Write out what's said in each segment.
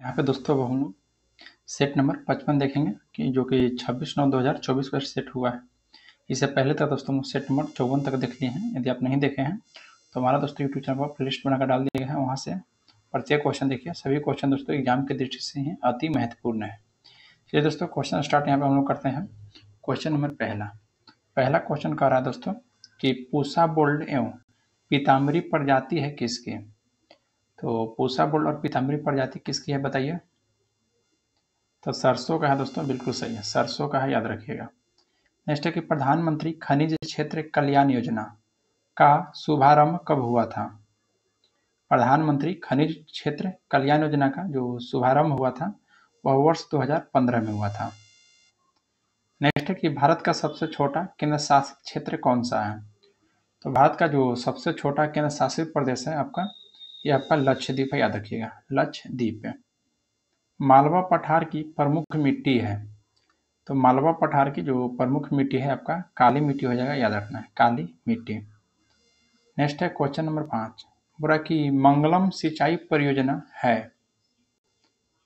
यहाँ पे दोस्तों अब हम लोग सेट नंबर 55 देखेंगे कि जो कि 26/9/2024 पर सेट हुआ है। इससे पहले तक दोस्तों हम सेट नंबर 54 तक देख लिए हैं। यदि आप नहीं देखे हैं तो हमारा दोस्तों यूट्यूब चैनल पर प्लेलिस्ट बनाकर डाल दिया गया है, वहाँ से प्रत्येक क्वेश्चन देखिए। सभी क्वेश्चन दोस्तों एग्जाम की दृष्टि से ही अति महत्वपूर्ण है। चलिए दोस्तों क्वेश्चन स्टार्ट यहाँ पे हम लोग करते हैं। क्वेश्चन नंबर पहला क्वेश्चन कह रहा है दोस्तों कि पूसा बोल्ड एवं पीताम्बरी प्रजाति है किसकी। तो पूसा बोल्ड और पीताम्बरी प्रजाति किसकी है बताइए। तो सरसों का है दोस्तों, बिल्कुल सही है, सरसों का है, याद रखिएगा। नेक्स्ट है कि प्रधानमंत्री खनिज क्षेत्र कल्याण योजना का शुभारंभ कब हुआ था। प्रधानमंत्री खनिज क्षेत्र कल्याण योजना का जो शुभारंभ हुआ था वह वर्ष 2015 में हुआ था। नेक्स्ट है कि भारत का सबसे छोटा केंद्र शासित क्षेत्र कौन सा है। तो भारत का जो सबसे छोटा केंद्र शासित प्रदेश है आपका, ये आपका लक्षद्वीप है, याद रखिएगा, लक्षद्वीप है। मालवा पठार की प्रमुख मिट्टी है। तो मालवा पठार की जो प्रमुख मिट्टी है आपका काली मिट्टी हो जाएगा, याद रखना है, काली मिट्टी। नेक्स्ट है क्वेश्चन नंबर 5, बोला कि मंगलम सिंचाई परियोजना है।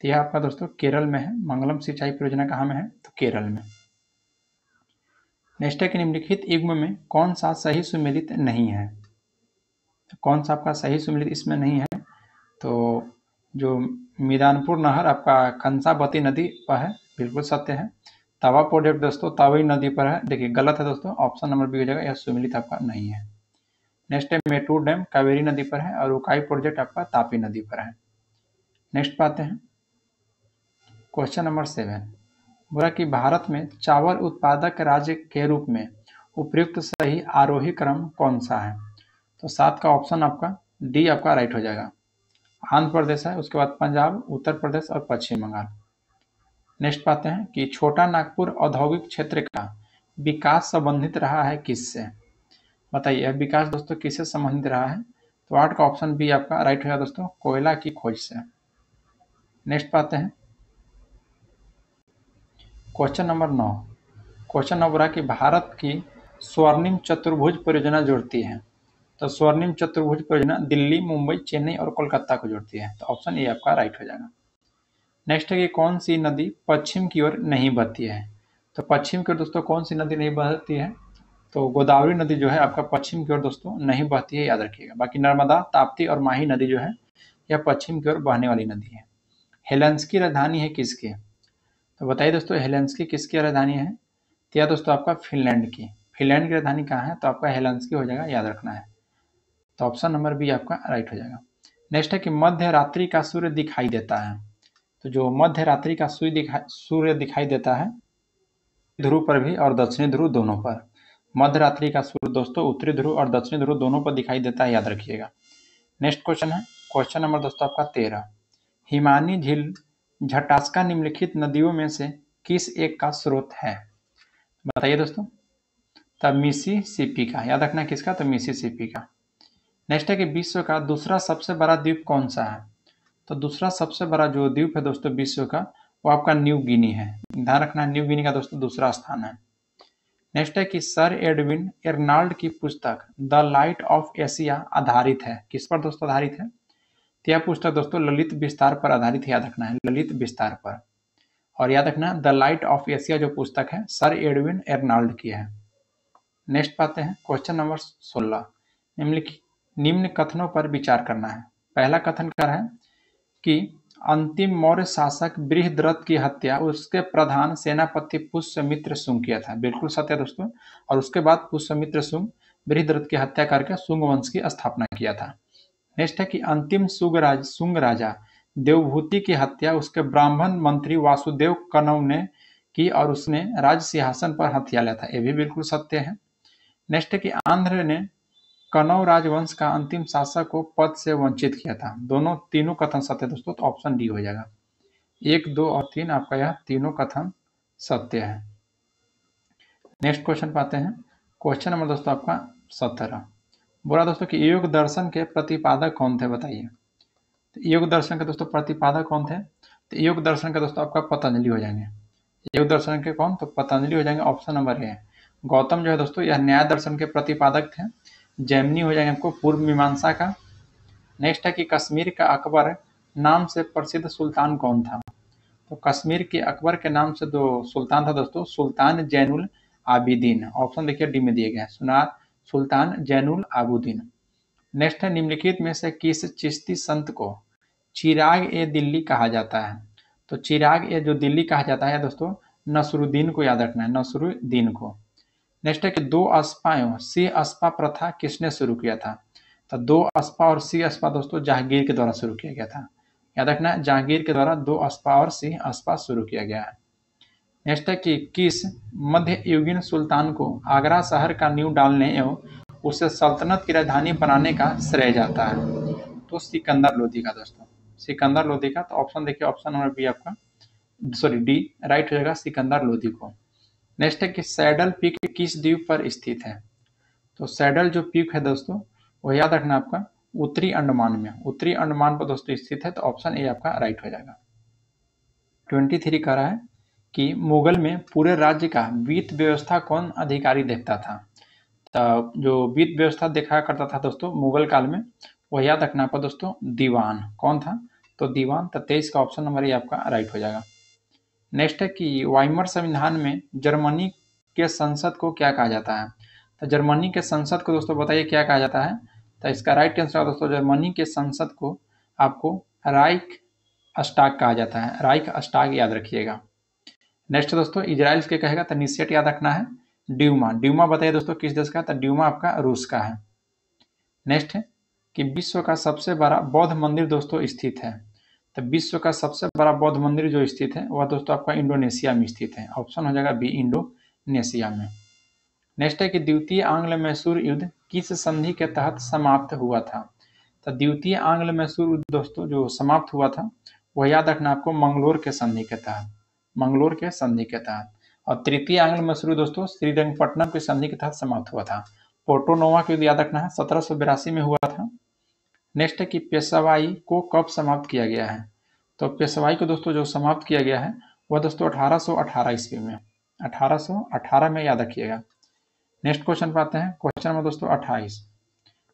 तो यह आपका दोस्तों केरल में है। मंगलम सिंचाई परियोजना कहाँ में है, तो केरल में। नेक्स्ट है कि निम्नलिखित युग्म में कौन सा सही सुमेलित नहीं है। तो कौन सा आपका सही सुमेलित इसमें नहीं है, तो जो मीदानपुर नहर आपका कंसाबती नदी पर है, बिल्कुल सत्य है। तवा प्रोजेक्ट दोस्तों तवी नदी पर है, देखिए गलत है दोस्तों, ऑप्शन नंबर बी हो जाएगा, यह सुमेलित आपका नहीं है। नेक्स्ट है मेटूर डैम कावेरी नदी पर है और उकाई प्रोजेक्ट आपका तापी नदी पर है। नेक्स्ट पाते हैं क्वेश्चन नंबर 7, बोला कि भारत में चावल उत्पादक राज्य के रूप में उपयुक्त सही आरोही क्रम कौन सा है। तो 7 का ऑप्शन आपका डी आपका राइट हो जाएगा। आंध्र प्रदेश है, उसके बाद पंजाब, उत्तर प्रदेश और पश्चिम बंगाल। नेक्स्ट पाते हैं कि छोटा नागपुर औद्योगिक क्षेत्र का विकास संबंधित रहा है किससे। बताइए यह विकास दोस्तों किससे संबंधित रहा है। तो 8 का ऑप्शन बी आपका राइट होगा दोस्तों, कोयला की खोज से। नेक्स्ट पाते हैं क्वेश्चन नंबर 9। क्वेश्चन नंबर है कि भारत की स्वर्णिम चतुर्भुज परियोजना जोड़ती है। तो स्वर्णिम चतुर्भुज परियोजना दिल्ली, मुंबई, चेन्नई और कोलकाता को जोड़ती है। तो ऑप्शन ए आपका राइट हो जाएगा। नेक्स्ट है कि कौन सी नदी पश्चिम की ओर नहीं बहती है। तो पश्चिम की ओर दोस्तों कौन सी नदी नहीं बहती है, तो गोदावरी नदी जो है आपका पश्चिम की ओर दोस्तों नहीं बहती है, याद रखिएगा। बाकी नर्मदा, ताप्ती और माही नदी जो है यह पश्चिम की ओर बहने वाली नदी है। हेलेंस्की राजधानी है किसकी। तो बताइए दोस्तों हेलेंस्की किसकी राजधानी है। तो यह दोस्तों आपका फिनलैंड की। फिनलैंड की राजधानी कहाँ है, तो आपका हेलेंस्की हो जाएगा, याद रखना है। तो ऑप्शन नंबर बी आपका राइट हो जाएगा। नेक्स्ट है कि मध्य रात्रि का सूर्य दिखाई देता है। तो जो मध्य रात्रि का सूर्य दिखाई देता है ध्रुव पर भी और दक्षिणी ध्रुव दोनों पर। मध्य रात्रि का सूर्य दोस्तों उत्तरी ध्रुव और दक्षिणी ध्रुव दोनों पर दिखाई देता है, याद रखिएगा। नेक्स्ट क्वेश्चन है क्वेश्चन नंबर दोस्तों आपका 13, हिमानी झील झटास्का निम्नलिखित नदियों में से किस एक का स्रोत है। बताइए दोस्तों। तब मिसिसिपी का, याद रखना किसका, तो मिसिसिपी का। नेक्स्ट है कि विश्व का दूसरा सबसे बड़ा द्वीप कौन सा है। तो दूसरा सबसे बड़ा जो द्वीप है दोस्तों विश्व का वो आपका न्यू गिनी है, ध्यान रखना न्यू गिनी का दोस्तों दूसरा स्थान है। नेक्स्ट है कि सर एडविन एर्नाल्ड की पुस्तक द लाइट ऑफ एशिया आधारित है, किस पर दोस्तों आधारित है। तो यह पुस्तक दोस्तों ललित विस्तार पर आधारित है, याद रखना है, ललित विस्तार पर। और याद रखना द लाइट ऑफ एशिया जो पुस्तक है सर एडविन एर्नाल्ड की है। नेक्स्ट पाते हैं क्वेश्चन नंबर 16, निम्न कथनों पर विचार करना है। पहला कथन कर है कि अंतिम मौर्य शासक बृहद्रथ की हत्या उसके प्रधान सेनापति पुष्यमित्र शुंग किया था, बिल्कुल सत्य दोस्तों। और उसके बाद पुष्यमित्र शुंग बृहद्रथ की हत्या करके शुंग वंश की स्थापना किया था। नेक्स्ट है कि अंतिम शुंग राजा देवभूति की हत्या उसके ब्राह्मण मंत्री वासुदेव कनव ने की और उसने राज सिंहासन पर हत्या लिया था, यह भी बिल्कुल सत्य है। नेक्स्ट है कि आंध्र ने कनव राजवंश का अंतिम शासक को पद से वंचित किया था, तीनों कथन सत्य दोस्तों, तो ऑप्शन डी हो जाएगा। 1, 2 और 3 आपका यह तीनों कथन सत्य है। नेक्स्ट क्वेश्चन पाते हैं क्वेश्चन नंबर दोस्तों आपका 17, बोला दोस्तों कि योग दर्शन के प्रतिपादक कौन थे, बताइए। तो योग दर्शन के दोस्तों प्रतिपादक कौन थे। तो योग दर्शन के दोस्तों आपका पतंजलि हो जाएंगे। योग दर्शन के कौन, तो पतंजलि हो जाएंगे, ऑप्शन नंबर ए। गौतम जो है दोस्तों यह न्याय दर्शन के प्रतिपादक थे। जैमिनी हो जाएंगे आपको पूर्व मीमांसा का। नेक्स्ट है कि कश्मीर का अकबर नाम से प्रसिद्ध सुल्तान कौन था? तो कश्मीर के अकबर के नाम से जो सुल्तान था दोस्तों, सुल्तान जैनुल आबिदीन। ऑप्शन देखिए डी में दिए गए हैं, सुल्तान जैनुल आबुद्दीन। नेक्स्ट है, निम्नलिखित में से किस चिश्ती संत को चिराग ए दिल्ली कहा जाता है? तो चिराग ए जो दिल्ली कहा जाता है दोस्तों, नसरुद्दीन को याद रखना है, नसरुद्दीन को। नेक्स्ट है कि दो अस्पा एवं सी अस्पा प्रथा किसने शुरू किया था? तो दो अस्पा और सी अस्पा दोस्तों जहांगीर के द्वारा शुरू किया गया था। याद रखना है, जहांगीर के द्वारा दो अस्पा और सी अस्पा शुरू किया गया है। नेक्स्ट है कि किस मध्य युगीन सुल्तान को आगरा शहर का नींव डालने एवं उसे सल्तनत की राजधानी बनाने का श्रेय जाता है? तो सिकंदर लोधी का दोस्तों, सिकंदर लोधी का। तो ऑप्शन देखिए, ऑप्शन नंबर बी आपका, सॉरी डी राइट हो जाएगा, सिकंदर लोधी को। नेक्स्ट है कि सैडल पीक किस द्वीप पर स्थित है? तो सैडल जो पीक है दोस्तों, वो याद रखना आपका उत्तरी अंडमान में, उत्तरी अंडमान पर दोस्तों स्थित है। तो ऑप्शन ए आपका राइट हो जाएगा। 23 कह रहा है कि मुगल में पूरे राज्य का वित्त व्यवस्था कौन अधिकारी देखता था? तो जो वित्त व्यवस्था देखा करता था दोस्तों मुगल काल में, वह याद रखना आपका दोस्तों दीवान। कौन था? तो दीवान। तो 23 का ऑप्शन नंबर ये आपका राइट हो जाएगा। नेक्स्ट है कि वाइमर संविधान में जर्मनी के संसद को क्या कहा जाता है? तो जर्मनी के संसद को दोस्तों बताइए क्या कहा जाता है? तो इसका राइट आंसर दोस्तों, जर्मनी के संसद को आपको राइख अस्टाग कहा जाता है, राइख अस्टाग याद रखिएगा। नेक्स्ट दोस्तों, इजराइल के कहेगा तो निषेध याद रखना है, ड्यूमा। ड्यूमा बताइए दोस्तों किस देश का? तो ड्यूमा आपका रूस का है। नेक्स्ट है कि विश्व का सबसे बड़ा बौद्ध मंदिर दोस्तों स्थित है? तो विश्व का सबसे बड़ा बौद्ध मंदिर जो स्थित है वह दोस्तों आपका इंडोनेशिया में स्थित है। ऑप्शन हो जाएगा बी, इंडोनेशिया में। नेक्स्ट है कि द्वितीय आंग्ल मैसूर युद्ध किस संधि के तहत समाप्त हुआ था? तो द्वितीय आंग्ल मैसूर युद्ध दोस्तों जो समाप्त हुआ था वह याद रखना आपको मंगलोर के संधि के तहत, मंगलोर के संधि के तहत। और तृतीय आंग्ल मैसूर दोस्तों श्रीरंगपट्टनम के संधि के तहत समाप्त हुआ था। पोर्टो नोवा के युद्ध याद रखना है 1782 में हुआ था। नेक्स्ट है कि पेशवाई को कब समाप्त किया गया है? तो पेशवाई को दोस्तों जो समाप्त किया गया है वह दोस्तों 1818 ईस्वी में, 1818 में याद रखिएगा। नेक्स्ट क्वेश्चन पाते हैं, क्वेश्चन नंबर दोस्तों 28।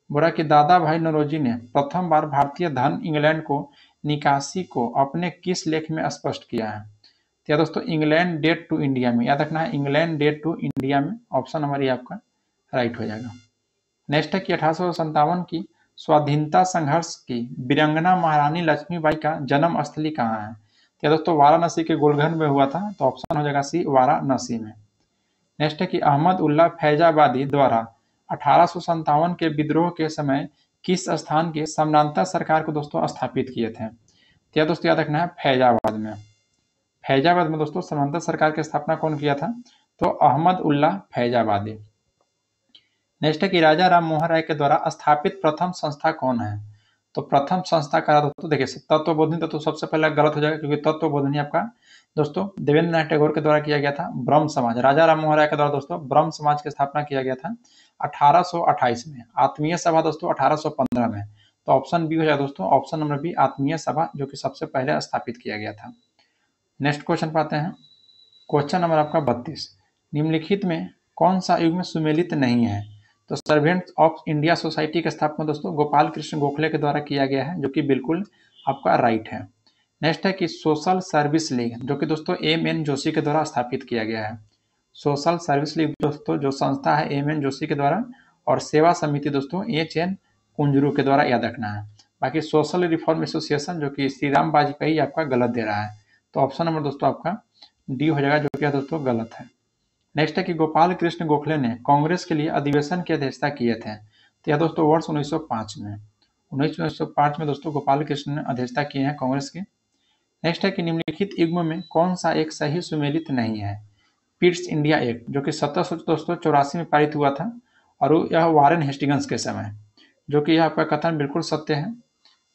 बोला कि दादा भाई नौरोजी ने प्रथम बार भारतीय धन इंग्लैंड को निकासी को अपने किस लेख में स्पष्ट किया है? तो या दोस्तों इंग्लैंड डेट टू इंडिया में, याद रखना है इंग्लैंड डेट टू इंडिया में। ऑप्शन नंबर ये आपका राइट हो जाएगा। नेक्स्ट है कि 1857 की स्वाधीनता संघर्ष की वीरांगना महारानी लक्ष्मीबाई का जन्म स्थली कहाँ है? तो दोस्तों वाराणसी के गोलघर में हुआ था। तो ऑप्शन हो जाएगा सी, वाराणसी में। नेक्स्ट है कि अहमद उल्ला फैजाबादी द्वारा 1857 के विद्रोह के समय किस स्थान के समानांतर सरकार को दोस्तों स्थापित किए थे? तो दोस्तों याद रखना है फैजाबाद में, फैजाबाद में दोस्तों समानांतर सरकार की स्थापना कौन किया था? तो अहमद उल्ला फैजाबादी। नेक्स्ट है कि राजा राम मोहन राय के द्वारा स्थापित प्रथम संस्था कौन है? तो प्रथम संस्था का दोस्तों देखिए तत्वबोधिनी, तो सबसे पहले गलत हो जाएगा क्योंकि तत्वबोधिनी आपका दोस्तों देवेंद्र नाथ टैगोर के द्वारा किया गया था। ब्रह्म समाज, राजा राम मोहन राय के द्वारा दोस्तों ब्रह्म समाज की स्थापना किया गया था 1828 में। आत्मीय सभा दोस्तों 1815 में। तो ऑप्शन बी हो जाएगा दोस्तों, ऑप्शन नंबर बी आत्मीय सभा, जो कि सबसे पहले स्थापित किया गया था। नेक्स्ट क्वेश्चन पाते हैं, क्वेश्चन नंबर आपका 32। निम्नलिखित में कौन सा युग में सुमेलित नहीं है? तो सर्वेंट्स ऑफ इंडिया सोसाइटी की स्थापना दोस्तों गोपाल कृष्ण गोखले के द्वारा किया गया है, जो कि बिल्कुल आपका राइट है। नेक्स्ट है कि सोशल सर्विस लीग, जो कि दोस्तों एम.एन. जोशी के द्वारा स्थापित किया गया है। सोशल सर्विस लीग दोस्तों जो संस्था है एम.एन. जोशी के द्वारा, और सेवा समिति दोस्तों एच.एन. कुंजरू के द्वारा याद रखना है। बाकी सोशल रिफॉर्म एसोसिएशन जो कि श्री राम वाजपेयी आपका गलत दे रहा है। तो ऑप्शन नंबर दोस्तों आपका डी हो जाएगा, जो कि दोस्तों गलत है। नेक्स्ट है कि गोपाल कृष्ण गोखले ने कांग्रेस के लिए अधिवेशन की अध्यक्षता किए थे? तो यह दोस्तों वर्ष 1905 में, 1905 में दोस्तों गोपाल कृष्ण ने अध्यक्षता किए हैं कांग्रेस की। नेक्स्ट है कि निम्नलिखित युग्म में कौन सा एक सही सुमेलित नहीं है? पिट्स इंडिया एक्ट, जो कि 1784 में पारित हुआ था, और यह वारेन हेस्टिंग्स के समय, जो कि यह आपका कथन बिल्कुल सत्य है।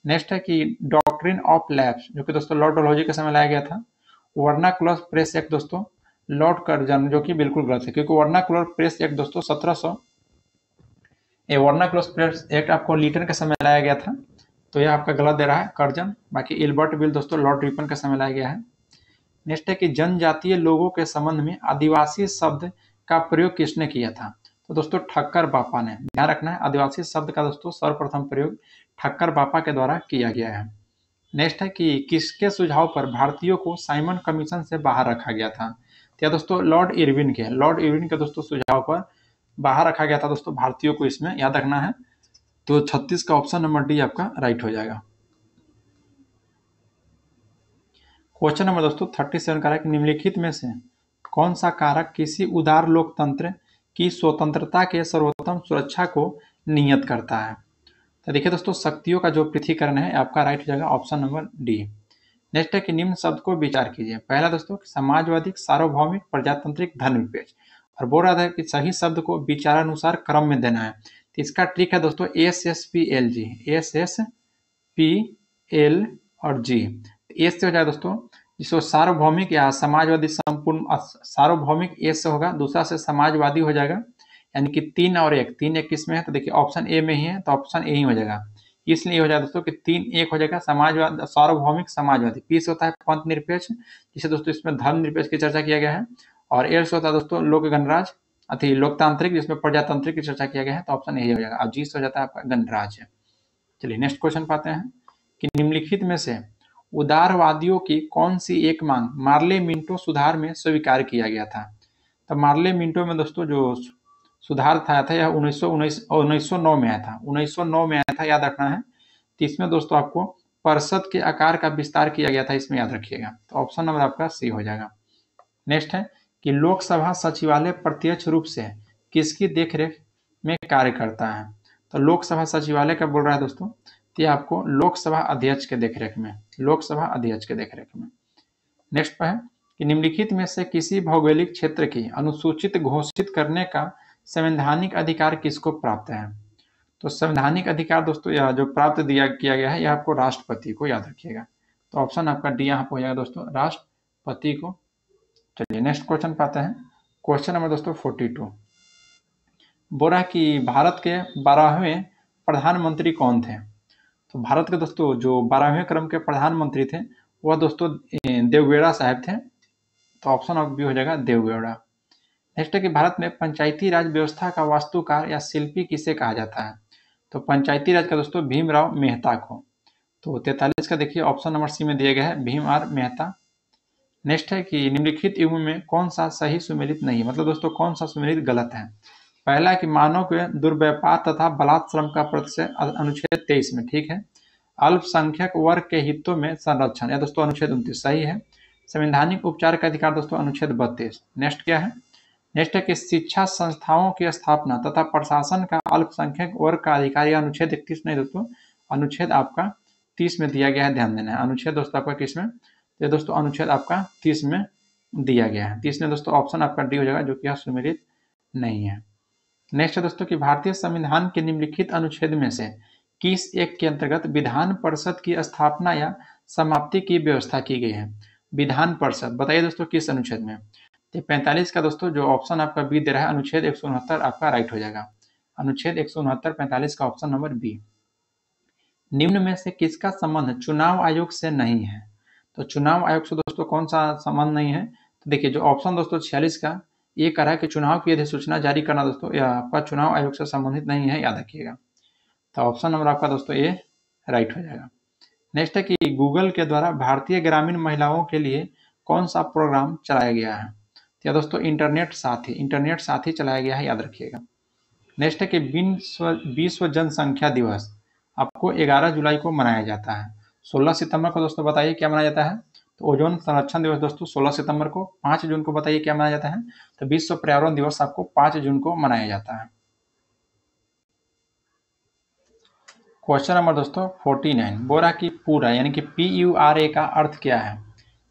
नेक्स्ट है कि डॉक्ट्रिन ऑफ लैप्स, जो कि दोस्तों लॉर्ड डलहौजी के समय लाया गया था। वर्नाकुलर प्रेस एक्ट दोस्तों लॉर्ड कर्जन, जो कि बिल्कुल गलत है, क्योंकि वर्नाकुलर प्रेस एक्ट दोस्तों 1700 वर्नाकुलर प्रेस एक्ट आपको लीटन के समय लाया गया था। तो यह आपका गलत दे रहा है कर्जन। बाकी इल्बर्ट बिल दोस्तों लॉर्ड रिपन के समय लाया गया है। नेक्स्ट है कि जनजातीय लोगों के संबंध में आदिवासी शब्द का प्रयोग किसने किया था? तो दोस्तों ठक्कर बापा ने। ध्यान रखना है आदिवासी शब्द का दोस्तों सर्वप्रथम प्रयोग ठक्कर बापा के द्वारा किया गया है। नेक्स्ट है कि किसके सुझाव पर भारतीयों को साइमन कमीशन से बाहर रखा गया था? तो या दोस्तों लॉर्ड इरविन के दोस्तों सुझाव पर बाहर रखा गया था दोस्तों भारतीयों को, इसमें याद रखना है। तो 36 का ऑप्शन नंबर डी आपका राइट हो जाएगा। क्वेश्चन नंबर दोस्तों 37 का है कि निम्नलिखित में से कौन सा कारक किसी उदार लोकतंत्र की स्वतंत्रता के सर्वोत्तम सुरक्षा को नियत करता है? तो देखिए दोस्तों, शक्तियों का जो पृथक्करण है आपका राइट हो जाएगा ऑप्शन नंबर डी। नेक्स्ट है कि निम्न शब्द को विचार कीजिए। पहला दोस्तों समाजवादी, सार्वभौमिक, प्रजातांत्रिक, धर्मनिरपेक्ष, और बोल रहा था कि सही शब्द को विचारानुसार क्रम में देना है। तो इसका ट्रिक है दोस्तों SSPLG, SSPL और G। एस से हो जाए दोस्तों जिसको सार्वभौमिक या समाजवादी, संपूर्ण सार्वभौमिक एस से होगा, दूसरा से समाजवादी हो जाएगा, यानी कि 3 और 1, 3 1 किस में है? तो देखिए ऑप्शन ए में ही है, तो ऑप्शन ए ही हो जाएगा। इसलिए हो जाएगा दोस्तों कि 3 1 हो जाएगा, समाजवाद, सार्वभौमिक, समाजवादी। पी से होता है पंथ निरपेक्ष, जिसे दोस्तों इसमें धर्म निरपेक्ष की चर्चा किया गया है। और एल से होता है दोस्तों लोक गणराज, अति लोकतांत्रिक, जिसमें प्रजातांत्रिक की चर्चा किया गया है, तो ऑप्शन ए हो जाएगा। अब जी से हो जाता है आपका गणराज्य। चलिए नेक्स्ट क्वेश्चन पाते हैं कि निम्नलिखित में से उदारवादियों की कौन सी एक मांग मार्ले मिंटो सुधार में स्वीकार किया गया था? तो मार्ले मिंटो में दोस्तों जो सुधार था यह 1909 में आया था, 1909 में आया था, याद रखना है। तो इसमें दोस्तों आपको परिषद के आकार का विस्तार किया गया था, इसमें याद रखिएगा। तो ऑप्शन नंबर आपका सी हो जाएगा। नेक्स्ट है कि लोकसभा सचिवालय प्रत्यक्ष रूप से किसकी देखरेख में कार्य करता है? तो लोकसभा सचिवालय का बोल रहा है दोस्तों, तो ये आपको लोकसभा अध्यक्ष के देखरेख में, लोकसभा अध्यक्ष के देखरेख में। नेक्स्ट पर है कि निम्नलिखित में से किसी भौगोलिक क्षेत्र की अनुसूचित घोषित करने का संवैधानिक अधिकार किसको प्राप्त है? तो संवैधानिक अधिकार दोस्तों यह जो प्राप्त किया गया है, यह आपको राष्ट्रपति को, याद रखिएगा। तो ऑप्शन आपका डी यहाँ पर हो जाएगा दोस्तों, राष्ट्रपति को। चलिए नेक्स्ट क्वेश्चन पाते हैं। क्वेश्चन नंबर दोस्तों 42 बोल रहा है कि भारत के 12वें प्रधानमंत्री कौन थे? तो भारत के दोस्तों जो 12वें क्रम के प्रधानमंत्री थे वह दोस्तों देवगौड़ा साहब थे। तो ऑप्शन ऑफ बी हो जाएगा देवगौड़ा। नेक्स्ट है कि भारत में पंचायती राज व्यवस्था का वास्तुकार या शिल्पी किसे कहा जाता है? तो पंचायती राज का दोस्तों भीमराव मेहता को। तो 43 का देखिए ऑप्शन नंबर सी में दिया गया है, भीम आर मेहता। नेक्स्ट है कि निम्नलिखित युग्म में कौन सा सही सुमेलित नहीं है, मतलब दोस्तों कौन सा सुमेलित गलत है? पहला है कि मानव के दुर्व्यापार तथा बलात्श्रम का प्रतिशत, अनुच्छेद 23 में, ठीक है। अल्पसंख्यक वर्ग के हितों में संरक्षण, या दोस्तों अनुच्छेद 29 सही है। संवैधानिक उपचार का अधिकार दोस्तों अनुच्छेद 32। नेक्स्ट क्या है? नेक्स्ट है कि शिक्षा संस्थाओं की स्थापना तथा प्रशासन का अल्पसंख्यक वर्ग का अधिकार, या अनुच्छेद 31 नहीं दोस्तों, अनुच्छेद आपका 30 में दिया गया है, ध्यान देना है। अनुच्छेद दोस्तों आपका किस में? तो दोस्तों अनुच्छेद आपका 30 में दिया गया है। 30 में दोस्तों ऑप्शन आपका डी हो जाएगा, जो कि यह सुमेलित नहीं है। नेक्स्ट है दोस्तों कि भारतीय संविधान के निम्नलिखित अनुच्छेद में से किस एक के अंतर्गत विधान परिषद की स्थापना या समाप्ति की व्यवस्था की गई है? विधान परिषद बताइए दोस्तों किस अनुच्छेद में? तो 45 का दोस्तों जो ऑप्शन आपका बी दे रहा है, अनुच्छेद 169 आपका राइट हो जाएगा। अनुच्छेद 169 45 का ऑप्शन नंबर बी। निम्न में से किसका संबंध चुनाव आयोग से नहीं है? तो चुनाव आयोग से दोस्तों कौन सा संबंध नहीं है? तो देखिए जो ऑप्शन दोस्तों 46 का ये कह रहा है कि चुनाव की अधिसूचना जारी करना दोस्तों यह आपका चुनाव आयोग से संबंधित नहीं है, याद रखिएगा। तो ऑप्शन नंबर आपका दोस्तों ए राइट हो जाएगा। नेक्स्ट है कि गूगल के द्वारा भारतीय ग्रामीण महिलाओं के लिए कौन सा प्रोग्राम चलाया गया है? या दोस्तों इंटरनेट साथी चलाया गया है, याद रखिएगा। नेक्स्ट है कि विश्व जनसंख्या दिवस आपको 11 जुलाई को मनाया जाता है। 16 सितंबर को दोस्तों बताइए क्या मनाया जाता है? तो ओजोन संरक्षण दिवस दोस्तों 16 सितंबर को। 5 जून को बताइए क्या मनाया जाता है? तो विश्व पर्यावरण दिवस आपको 5 जून को मनाया जाता है। क्वेश्चन नंबर दोस्तों 49 बोरा की पूरा यानी कि PURA का अर्थ क्या है?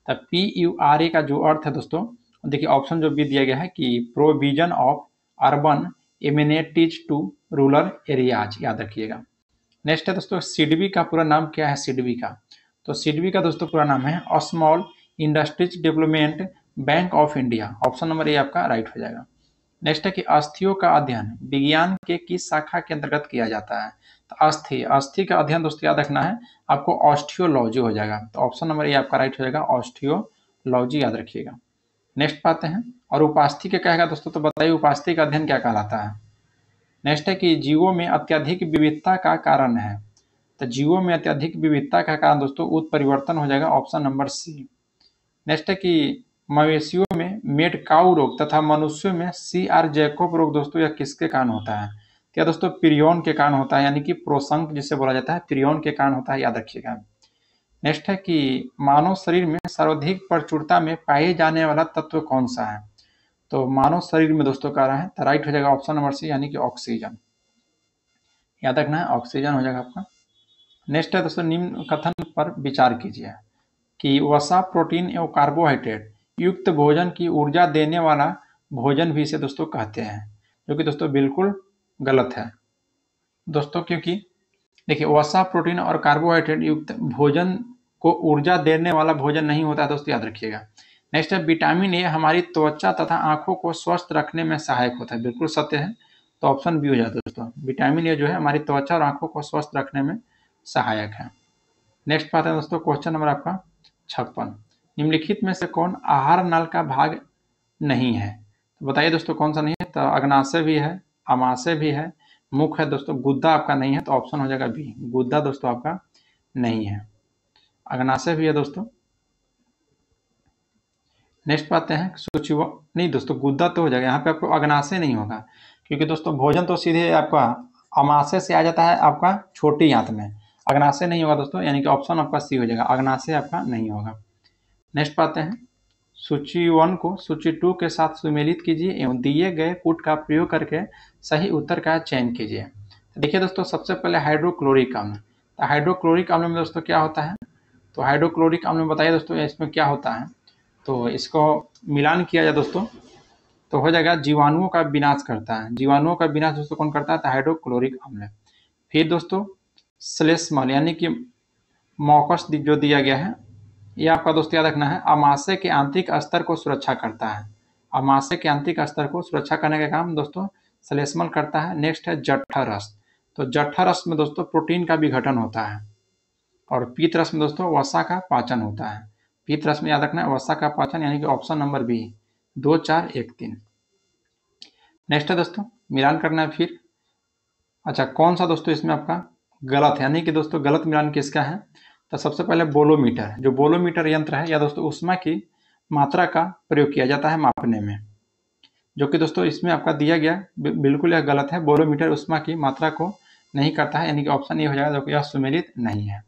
तो PURA का जो अर्थ है दोस्तों, देखिए ऑप्शन जो भी दिया गया है कि provision of urban amenities to rural areas, याद रखिएगा। नेक्स्ट है दोस्तों सिडबी का पूरा नाम क्या है? सिडबी का, तो सिडबी का दोस्तों पूरा नाम है small industries development bank of India. Option number A आपका राइट हो जाएगा। नेक्स्ट है कि अस्थियों का अध्ययन विज्ञान के किस शाखा के अंतर्गत किया जाता है? तो अस्थि का अध्ययन दोस्तों याद रखना है आपको ऑस्टियोलॉजी हो जाएगा। तो ऑप्शन नंबर ए आपका राइट हो जाएगा, ऑस्टियोलॉजी, याद रखिएगा। नेक्स्ट पाते हैं, और उपास्थि क्या कहेगा दोस्तों? तो बताइए उपास्थि का अध्ययन क्या कहलाता है? नेक्स्ट है कि जीवों में अत्यधिक विविधता का कारण है। तो जीवों में अत्यधिक विविधता का कारण दोस्तों उत्परिवर्तन हो जाएगा, ऑप्शन नंबर सी। नेक्स्ट है कि मवेशियों में मेड काउ रोग तथा मनुष्यों में CR जैकोब रोग दोस्तों यह किसके कारण होता है? क्या दोस्तों प्रियन के कारण होता है, यानी कि प्रोशंक जिसे बोला जाता है, प्रियन के कारण होता है, याद रखिएगा। नेक्स्ट है कि मानव शरीर में सर्वाधिक प्रचुरता में पाए जाने वाला तत्व कौन सा है? तो मानव शरीर में दोस्तों कह रहा है, तो राइट हो जाएगा ऑप्शन नंबर सी, यानी कि ऑक्सीजन। याद रखना है, ऑक्सीजन हो जाएगा आपका। नेक्स्ट है दोस्तों, निम्न कथन पर विचार कीजिए कि वसा, प्रोटीन एवं कार्बोहाइड्रेट युक्त भोजन की ऊर्जा देने वाला भोजन भी इसे दोस्तों कहते हैं, जो कि दोस्तों बिल्कुल गलत है दोस्तों, क्योंकि देखिए वसा, प्रोटीन और कार्बोहाइड्रेट युक्त भोजन को ऊर्जा देने वाला भोजन नहीं होता है दोस्तों, याद रखिएगा। नेक्स्ट है विटामिन ए हमारी त्वचा तथा आंखों को स्वस्थ रखने में सहायक होता है, बिल्कुल सत्य है, तो ऑप्शन बी हो जाता है दोस्तों। विटामिन ए जो है हमारी त्वचा और आंखों को स्वस्थ रखने में सहायक है। नेक्स्ट बात है दोस्तों, क्वेश्चन नंबर आपका 56, निम्नलिखित में से कौन आहार नाल का भाग नहीं है? तो बताइए दोस्तों कौन सा नहीं है? तो अग्नाशय भी है, अमाशय भी है, मुख है दोस्तों, गुद्दा आपका नहीं है, तो ऑप्शन हो जाएगा बी, गुद्दा दोस्तों आपका नहीं है। अग्नाशय भी है दोस्तों। नेक्स्ट पाते हैं सूची नहीं दोस्तों, गुद्दा तो हो जाएगा, यहाँ पे आपको अग्नाशय नहीं होगा, क्योंकि दोस्तों भोजन तो सीधे आपका अमाशय से आ जाता है आपका छोटी आंत में, अग्नाशय नहीं होगा दोस्तों, यानी कि ऑप्शन आपका सी हो जाएगा, अग्नाशय आपका नहीं होगा। नेक्स्ट पाते हैं सूची 1 को सूची 2 के साथ सुमेलित कीजिए एवं दिए गए पुट का प्रयोग करके सही उत्तर का चयन कीजिए। तो देखिए दोस्तों, सबसे पहले हाइड्रोक्लोरिक अम्ल, तो हाइड्रोक्लोरिक अम्ल में दोस्तों क्या होता है? तो हाइड्रोक्लोरिक अम्ल में बताइए दोस्तों इसमें क्या होता है? तो इसको मिलान किया जाए दोस्तों तो हो जाएगा जीवाणुओं का विनाश करता है, जीवाणुओं का विनाश दोस्तों कौन करता है? तो हाइड्रोक्लोरिक अम्ल। फिर दोस्तों श्लेष्मल यानी कि मौकस जो दिया गया है, ये आपका दोस्तों याद रखना है, अमाशय के आंतरिक स्तर को सुरक्षा करता है, अमाशय के आंतरिक स्तर को सुरक्षा करने का काम दोस्तों श्लेष्मल करता है। नेक्स्ट है जठर रस, तो जठर रस में दोस्तों प्रोटीन का विघटन होता है, और पीत रस में दोस्तों वसा का पाचन होता है, पीत रस में याद रखना है वसा का पाचन, यानी कि ऑप्शन नंबर बी 2 4 1 3। नेक्स्ट है दोस्तों मिलान करना है फिर। अच्छा कौन सा दोस्तों इसमें आपका गलत है, यानी कि दोस्तों गलत मिलान किसका है? तो सबसे पहले बोलोमीटर, जो बोलोमीटर यंत्र है या दोस्तों ऊष्मा की मात्रा का प्रयोग किया जाता है मापने में, जो कि दोस्तों इसमें आपका दिया गया बिल्कुल यह गलत है, बोलोमीटर ऊष्मा की मात्रा को नहीं करता है, यानी कि ऑप्शन ये हो जाएगा जो कि यह सुमेलित नहीं है।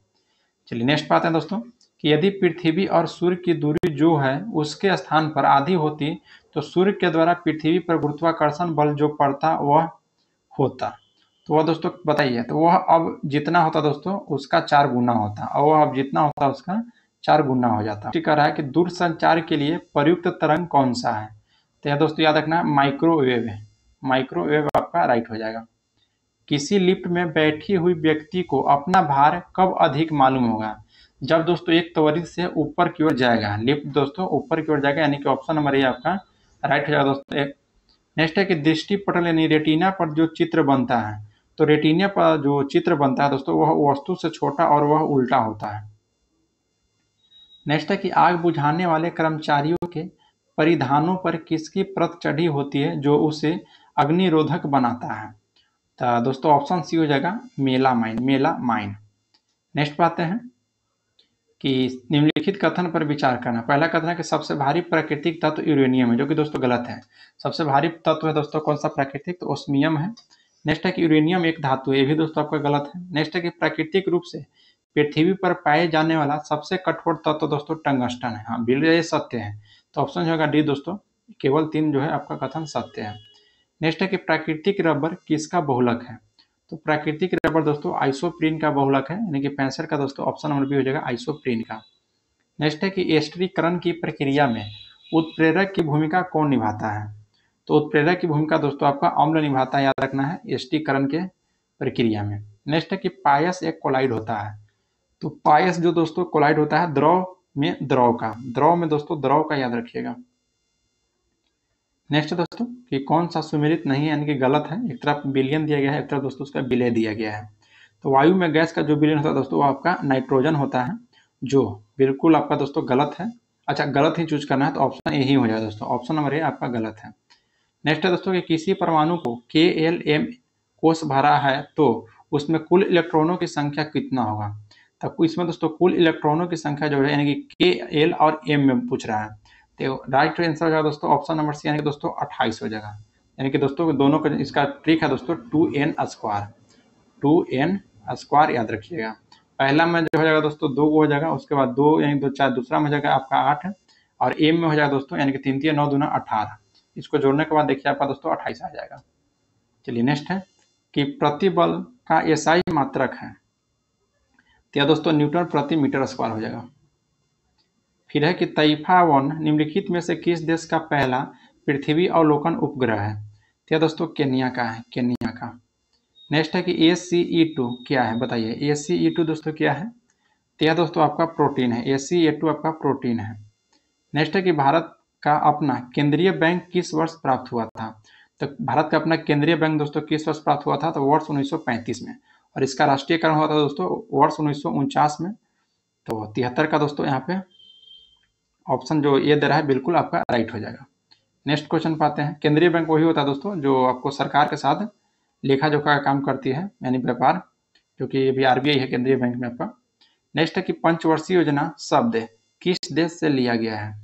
चलिए नेक्स्ट बात है दोस्तों कि यदि पृथ्वी और सूर्य की दूरी जो है उसके स्थान पर आधी होती तो सूर्य के द्वारा पृथ्वी पर गुरुत्वाकर्षण बल जो पड़ता वह होता, तो वह दोस्तों बताइए, तो वह अब जितना होता दोस्तों उसका 4 गुना होता, और वह अब जितना होता उसका 4 गुना हो जाता। कह रहा है कि दूरसंचार के लिए प्रयुक्त तरंग कौन सा है? तो यह दोस्तों याद रखना माइक्रोवेव है, माइक्रोवेव आपका राइट हो जाएगा। किसी लिफ्ट में बैठी हुई व्यक्ति को अपना भार कब अधिक मालूम होगा? जब दोस्तों एक त्वरित से ऊपर की ओर जाएगा, लिफ्ट दोस्तों ऊपर की ओर जाएगा, यानी कि ऑप्शन नंबर ए आपका राइट हो जाएगा दोस्तों। नेक्स्ट है कि दृष्टि पटल यानी रेटिना पर जो चित्र बनता है, तो रेटिना पर जो चित्र बनता है दोस्तों वह वस्तु से छोटा और वह उल्टा होता है। नेक्स्ट है कि आग बुझाने वाले कर्मचारियों के परिधानों पर किसकी परत चढ़ी होती है जो उसे अग्निरोधक बनाता है? तो दोस्तों ऑप्शन सी हो जाएगा मेलामाइन, मेलामाइन। नेक्स्ट बात है कि निम्नलिखित कथन पर विचार करना। पहला कथन है कि सबसे भारी प्राकृतिक तत्व यूरेनियम है, जो कि दोस्तों गलत है। सबसे भारी तत्व है दोस्तों कौन सा प्राकृतिक? तो ओस्मियम है। नेक्स्ट है कि यूरेनियम एक धातु है, ये भी दोस्तों आपका गलत है। नेक्स्ट है कि प्राकृतिक रूप से पृथ्वी पर पाए जाने वाला सबसे कठोर तत्व दोस्तों टंगस्टन है, हाँ बिल्कुल ये सत्य है, तो ऑप्शन होगा डी दोस्तों, केवल 3 जो है आपका कथन सत्य है। नेक्स्ट है कि प्राकृतिक रबर किसका बहुलक है? तो प्राकृतिक रबर दोस्तों आइसोप्रीन का बहुलक है, यानी कि 65 का दोस्तों ऑप्शन नंबर बी हो जाएगा आइसोप्रीन का। नेक्स्ट है कि एस्टरीकरण की प्रक्रिया में उत्प्रेरक की भूमिका कौन निभाता है? तो उत्प्रेरक की भूमिका दोस्तों आपका अम्ल निभाता है, याद रखना है एस्टरीकरण के प्रक्रिया में। नेक्स्ट है कि पायस एक कोलाइड होता है, तो पायस जो दोस्तों कोलाइड होता है द्रव में दोस्तों द्रव का याद रखिएगा। नेक्स्ट दोस्तों कि कौन सा सुमेलित नहीं है, यानी कि गलत है, एक तरफ बिलियन दिया गया है, एक तरफ दोस्तों उसका विलय दिया गया है। तो वायु में गैस का जो विलयन होता है दोस्तों वो आपका नाइट्रोजन होता है, जो बिल्कुल आपका दोस्तों गलत है। अच्छा गलत ही चूज करना है, तो ऑप्शन ए ही हो जाएगा दोस्तों, ऑप्शन नंबर ए आपका गलत है। नेक्स्ट है दोस्तों कि किसी परमाणु को KLM कोष भरा है तो उसमें कुल इलेक्ट्रॉनों की संख्या कितना होगा। तो इसमें दोस्तों कुल इलेक्ट्रॉनों की संख्या जो है यानी कि K, L और M में पूछ रहा है। तो राइट आंसर हो जाएगा दोस्तों ऑप्शन नंबर सी यानी कि दोस्तों 28 हो जाएगा। यानी कि दोस्तों दोनों का इसका ट्रिक है दोस्तों 2n स्क्वायर, 2n स्क्वायर याद रखिएगा। पहला में जो हो जाएगा दोस्तों 2 हो जाएगा, उसके बाद 2 यानी 2 4, दूसरा में हो जाएगा आपका 8 और एम में हो जाएगा दोस्तों यानी कि 3 3 9 दूना 18। इसको जोड़ने के बाद देखिए आपका दोस्तों 28 आ जाएगा। चलिए नेक्स्ट है कि प्रतिबल का एसआई मात्रक है, तो यह दोस्तों न्यूटन प्रति मीटर स्क्वायर हो जाएगा। फिर है कि तैफा-1 निम्नलिखित में से किस देश का पहला पृथ्वी अवलोकन उपग्रह है, तो यह दोस्तों केन्या का है, केन्या का। नेक्स्ट है कि ACE2 क्या है बताइए। ACE2 दोस्तों क्या है, तो यह दोस्तों आपका प्रोटीन है, ACE2 आपका प्रोटीन है। नेक्स्ट है कि भारत का अपना केंद्रीय बैंक किस वर्ष प्राप्त हुआ था, तो भारत का अपना केंद्रीय बैंक दोस्तों किस वर्ष प्राप्त हुआ था, तो वर्ष 1935 में। और इसका राष्ट्रीयकरण हुआ था दोस्तों वर्ष 1949 में। तो 73 का दोस्तों यहाँ पे ऑप्शन जो ये दे रहा है बिल्कुल आपका राइट हो जाएगा। नेक्स्ट क्वेश्चन पाते हैं। केंद्रीय बैंक वही होता है दोस्तों जो आपको सरकार के साथ लेखा जोखा का काम करती है, यानी व्यापार, जो कि अभी RBI है केंद्रीय बैंक में आपका। नेक्स्ट है कि पंचवर्षीय योजना शब्द किस देश से लिया गया है,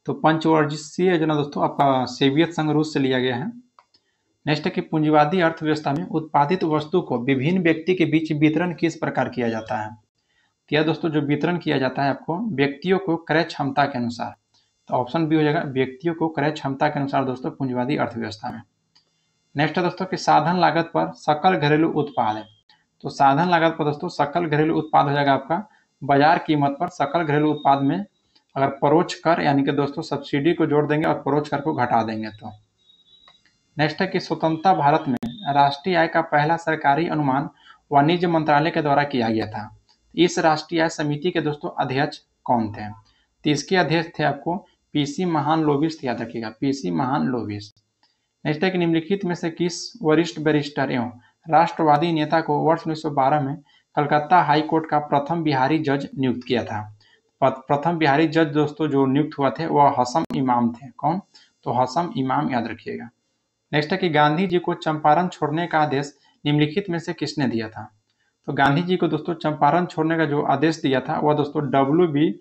तो पंचवर्षीय योजना दोस्तों आपका सोवियत संघ रूस से लिया गया है। नेक्स्ट है कि पूंजीवादी अर्थव्यवस्था में उत्पादित वस्तु को विभिन्न व्यक्ति के बीच वितरण किस प्रकार किया जाता है, तो यह दोस्तों जो वितरण किया जाता है आपको व्यक्तियों को क्रय क्षमता के अनुसार, तो ऑप्शन बी हो जाएगा व्यक्तियों को क्रय क्षमता के अनुसार दोस्तों पूंजीवादी अर्थव्यवस्था में। नेक्स्ट है दोस्तों कि साधन लागत पर सकल घरेलू उत्पाद है, तो साधन लागत पर दोस्तों सकल घरेलू उत्पाद हो जाएगा आपका बाजार कीमत पर सकल घरेलू उत्पाद में अगर परोक्ष कर यानी कि दोस्तों सब्सिडी को जोड़ देंगे और परोक्ष कर को घटा देंगे तो। नेक्स्ट है कि स्वतंत्रता भारत में राष्ट्रीय आय का पहला सरकारी अनुमान वाणिज्य मंत्रालय के द्वारा किया गया था। इस राष्ट्रीय आय समिति के दोस्तों अध्यक्ष कौन थे, तो इसके अध्यक्ष थे आपको PC महालनोबिस, याद रखिएगा PC महालनोबिस। नेक्स्ट है कि निम्नलिखित में से किस वरिष्ठ बैरिस्टर एवं राष्ट्रवादी नेता को वर्ष 1912 में कलकत्ता हाई कोर्ट का प्रथम बिहारी जज नियुक्त किया था। प्रथम बिहारी जज दोस्तों जो नियुक्त हुआ थे वह हसम इमाम थे। कौन, तो हसम इमाम याद रखिएगा। नेक्स्ट है कि गांधी जी को चंपारण छोड़ने का आदेश निम्नलिखित में से किसने दिया था, तो गांधी जी को दोस्तों चंपारण छोड़ने का जो आदेश दिया था वह दोस्तों WB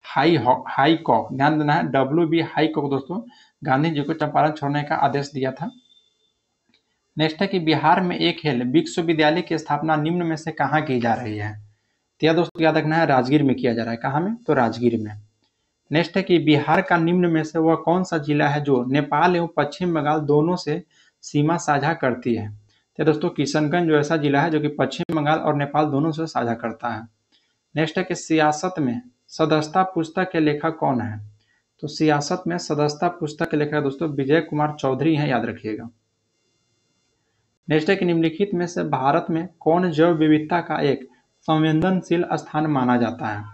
हाईकॉक, ध्यान देना है WB हाईकॉक दोस्तों गांधी जी को चंपारण छोड़ने का आदेश दिया था। नेक्स्ट है कि बिहार में एक हेल विश्वविद्यालय की स्थापना निम्न में से कहाँ की जा रही है, तो यह दोस्तों याद रखना है राजगीर में किया जा रहा है। कहाँ में, तो राजगीर में। नेक्स्ट है कि बिहार का निम्न में से वह कौन सा जिला है जो नेपाल एवं पश्चिम बंगाल दोनों से सीमा साझा करती है, तो दोस्तों किशनगंज जो ऐसा जिला है जो कि पश्चिम बंगाल और नेपाल दोनों से साझा करता है। नेक्स्ट है कि सियासत में सदस्यता पुस्तक के लेखक कौन है, तो सियासत में सदस्यता पुस्तक के लेखक दोस्तों विजय कुमार चौधरी हैं, याद रखिएगा। नेक्स्ट है कि निम्नलिखित में से भारत में कौन जैव विविधता का एक संवेदनशील स्थान माना जाता है,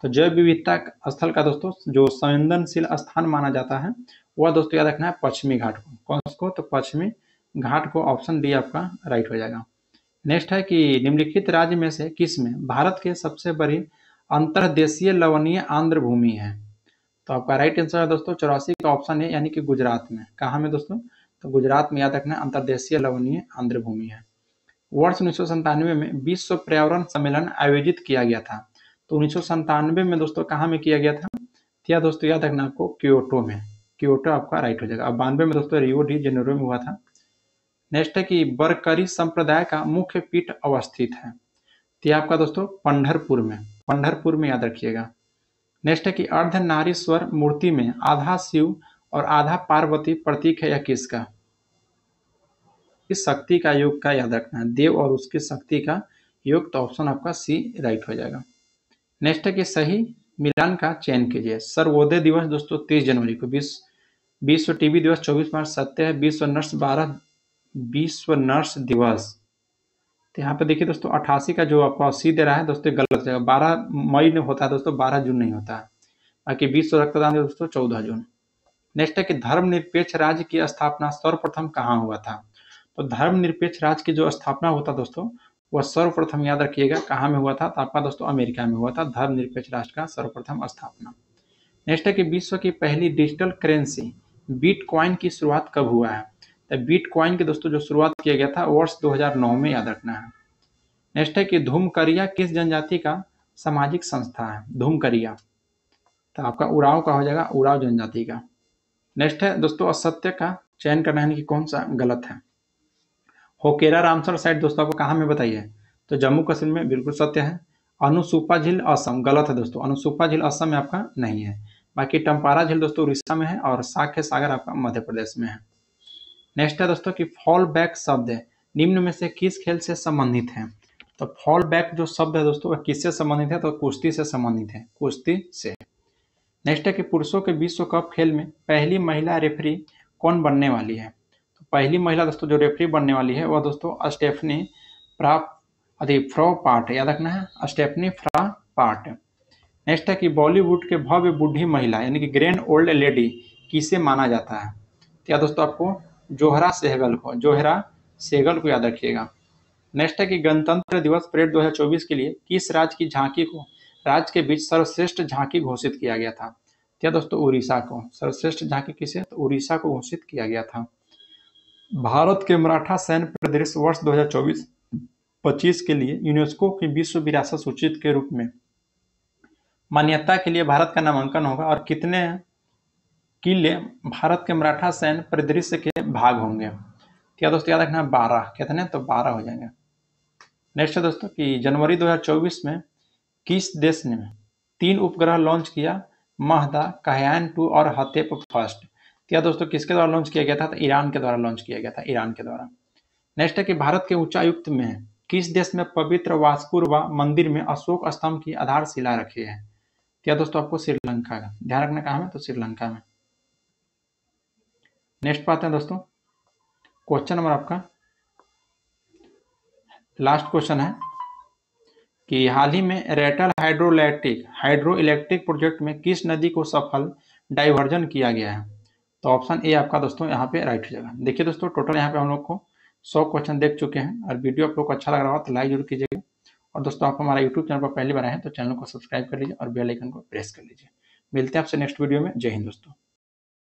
तो जैव विविधता स्थल का दोस्तों जो संवेदनशील स्थान माना जाता है वह दोस्तों याद रखना है पश्चिमी घाट को। कौन को, तो पश्चिमी घाट को, ऑप्शन डी आपका राइट हो जाएगा। नेक्स्ट है कि निम्नलिखित राज्य में से किस में भारत के सबसे बड़ी अंतर्देशीय लवणीय आर्द्र भूमि है, तो आपका राइट आंसर है दोस्तों 84 का ऑप्शन है, यानी कि गुजरात में। कहाँ में दोस्तों, तो गुजरात में याद रखना अंतर्देशीय लवणीय आर्द्र भूमि है। वर्ष 1997 में विश्व पर्यावरण सम्मेलन आयोजित किया गया था, तो 1997 में दोस्तों कहाँ में किया गया था, क्या दोस्तों याद रखना आपको क्योटो में, क्योटो आपका राइट हो जाएगा। अब 92 में दोस्तों रियो डी जेनेरो में हुआ था। नेक्स्ट है कि बरकरी संप्रदाय का मुख्य पीठ अवस्थित है, तो आपका दोस्तों पंढरपुर में, पंढरपुर में याद रखिएगा। नेक्स्ट है कि अर्धनारीश्वर मूर्ति में आधा शिव और आधा पार्वती प्रतीक है या किसका, इस शक्ति का योग का याद रखना है, देव और उसकी शक्ति का योग, तो ऑप्शन आपका सी राइट हो जाएगा। नेक्स्ट है कि सही मिलान का चयन कीजिए। सर्वोदय दिवस दोस्तों 30 जनवरी को, विश्व टीबी दिवस 24 मार्च सत्य है, विश्व नर्स दिवस, तो यहाँ पे देखिए दोस्तों 88 का जो आपको सी दे रहा है दोस्तों गलत जगह, 12 मई में होता है दोस्तों, 12 जून नहीं होता है। बाकी विश्व रक्तदान दिवस दोस्तों 14 जून। नेक्स्ट है कि धर्मनिरपेक्ष राज्य की स्थापना सर्वप्रथम कहाँ हुआ था, तो धर्मनिरपेक्ष राज्य की जो स्थापना होता दोस्तों वह सर्वप्रथम याद रखिएगा कहाँ में हुआ था, तो आपका दोस्तों अमेरिका में हुआ था धर्मनिरपेक्ष राष्ट्र का सर्वप्रथम स्थापना। नेक्स्ट है कि विश्व की पहली डिजिटल करेंसी बिटकॉइन की शुरुआत कब हुआ है, तो बिटकॉइन की दोस्तों जो शुरुआत किया गया था वर्ष 2009 में, याद रखना है। नेक्स्ट है कि धूमकरिया किस जनजाति का सामाजिक संस्था है? धूमकरिया, तो आपका उराव का हो जाएगा, उराव जनजाति का। नेक्स्ट है दोस्तों असत्य का चयन करना है कि कौन सा गलत है। होकेरा रामसर साइट दोस्तों आपको कहाँ में बताइए? तो जम्मू कश्मीर में, बिल्कुल सत्य है। अनुसूपा झील असम, गलत है दोस्तों, अनुसूपा झील असम में आपका नहीं है। बाकी टम्पारा झील दोस्तों उड़ीसा में है और साक्य सागर आपका मध्य प्रदेश में है। नेक्स्ट है दोस्तों कि फॉल बैक शब्द है निम्न में से किस खेल से संबंधित है? तो फॉल बैक जो शब्द है दोस्तों वह किससे संबंधित है? तो कुश्ती से संबंधित है, कुश्ती से। नेक्स्ट है कि पुरुषों के विश्व कप खेल में पहली महिला रेफरी कौन बनने वाली है? तो पहली महिला दोस्तों जो रेफरी बनने वाली है वह दोस्तों स्टेफनी फ्रॉपार्ट, याद रखना है, स्टेफनी फ्रॉपार्ट। नेक्स्ट है कि बॉलीवुड के भव्य बूढ़ी महिला यानी कि ग्रैंड ओल्ड लेडी किसे माना जाता है? तो या दोस्तों आपको जोहरा सेहगल को याद रखिएगा। नेक्स्ट है कि गणतंत्र दिवस परेड 2024 के लिए किस राज्य की झांकी को राज्य के बीच सर्वश्रेष्ठ झांकी घोषित किया गया था? क्या दोस्तों उड़ीसा को। सर्वश्रेष्ठ झांकी किसे? तो उड़ीसा को घोषित किया गया था। भारत के मराठा सैन्य परिदृश्य वर्ष 2024-25 के लिए यूनेस्को की विश्व विरासत सूची के रूप में मान्यता के लिए भारत का नामांकन होगा और कितने किले भारत के मराठा सैन्य परिदृश्य के भाग होंगे? क्या दोस्तों याद रखना, 12। कितने? तो 12 हो जाएंगे। नेक्स्ट है दोस्तों कि जनवरी 2024 में किस देश ने 3 उपग्रह लॉन्च किया? महदा, कायान 2 और हतेप फर्स्ट। क्या दोस्तों किसके द्वारा लॉन्च किया गया था? तो ईरान के द्वारा लॉन्च किया गया था, ईरान के द्वारा। नेक्स्ट है कि भारत के उच्चायुक्त में किस देश में पवित्र वास्कुरवा मंदिर में अशोक स्तंभ की आधारशिला रखी है? क्या दोस्तों आपको श्रीलंका का ध्यान रखना, कहाँ में? तो श्रीलंका में। नेक्स्ट पाते हैं दोस्तों, क्वेश्चन नंबर आपका लास्ट क्वेश्चन है कि हाल ही में रेटल हाइड्रो इलेक्ट्रिक प्रोजेक्ट में किस नदी को सफल डाइवर्जन किया गया है? तो ऑप्शन ए आपका दोस्तों यहाँ पे राइट हो जाएगा। देखिए दोस्तों टोटल यहाँ पे हम लोग को 100 क्वेश्चन देख चुके हैं और वीडियो आप लोग को अच्छा लग रहा हो तो लाइक जरूर कीजिएगा। और दोस्तों आप हमारा यूट्यूब चैनल पर पहली बार आए हैं तो चैनल को सब्सक्राइब कर लीजिए और बेल आइकन को प्रेस कर लीजिए। मिलते हैं आपसे नेक्स्ट वीडियो में। जय हिंद दोस्तों।